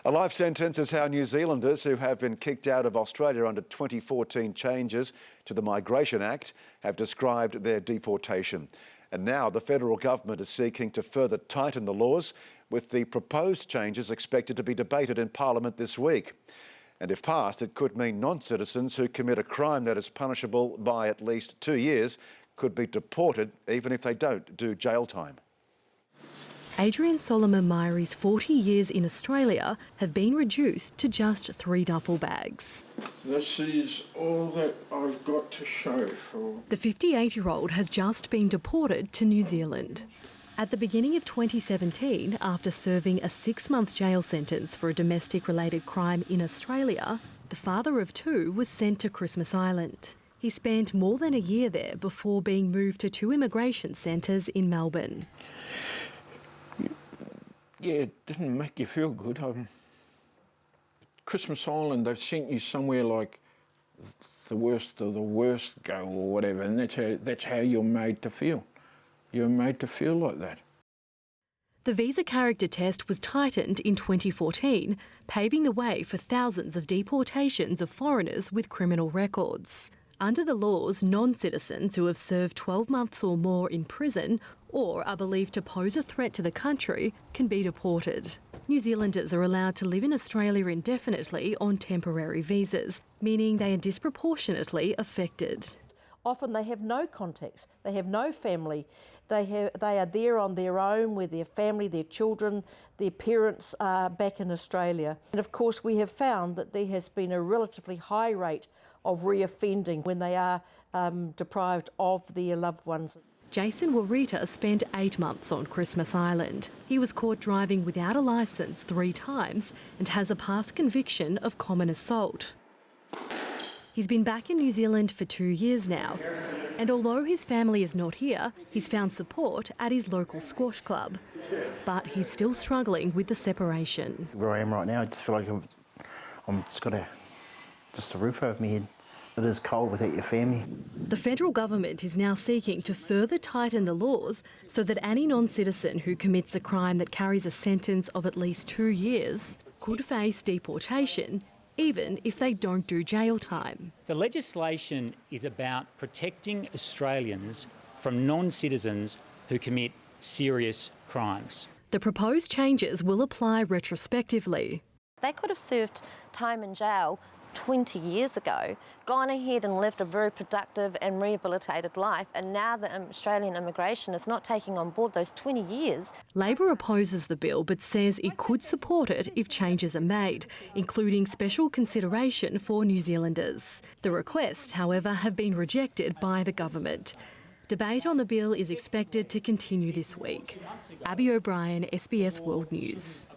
A life sentence is how New Zealanders who have been kicked out of Australia under 2014 changes to the Migration Act have described their deportation. And now the federal government is seeking to further tighten the laws, with the proposed changes expected to be debated in Parliament this week. And if passed, it could mean non-citizens who commit a crime that is punishable by at least 2 years could be deported even if they don't do jail time. Adrian Solomon Myri's 40 years in Australia have been reduced to just 3 duffel bags. This is all that I've got to show for... The 58-year-old has just been deported to New Zealand. At the beginning of 2017, after serving a 6-month jail sentence for a domestic-related crime in Australia, the father of 2 was sent to Christmas Island. He spent more than a year there before being moved to 2 immigration centres in Melbourne. Yeah, it didn't make you feel good. Christmas Island, they've sent you somewhere like the worst of the worst go or whatever, and that's how you're made to feel. You're made to feel like that. The visa character test was tightened in 2014, paving the way for thousands of deportations of foreigners with criminal records. Under the laws, non-citizens who have served 12 months or more in prison or are believed to pose a threat to the country can be deported. New Zealanders are allowed to live in Australia indefinitely on temporary visas, meaning they are disproportionately affected. Often they have no contacts, they have no family, they are there on their own with their family, their children, their parents are back in Australia. And of course we have found that there has been a relatively high rate of reoffending when they are deprived of their loved ones. Jason Warita spent 8 months on Christmas Island. He was caught driving without a licence 3 times and has a past conviction of common assault. He's been back in New Zealand for 2 years now, and although his family is not here, he's found support at his local squash club. But he's still struggling with the separation. Where I am right now, I just feel like I'm just got a roof over my head. It is cold without your family. The federal government is now seeking to further tighten the laws so that any non-citizen who commits a crime that carries a sentence of at least 2 years could face deportation, even if they don't do jail time. The legislation is about protecting Australians from non-citizens who commit serious crimes. The proposed changes will apply retrospectively. They could have served time in jail 20 years ago, gone ahead and lived a very productive and rehabilitated life, and now the Australian immigration is not taking on board those 20 years. Labor opposes the bill but says it could support it if changes are made, including special consideration for New Zealanders. The requests, however, have been rejected by the government. Debate on the bill is expected to continue this week. Abby O'Brien, SBS World News.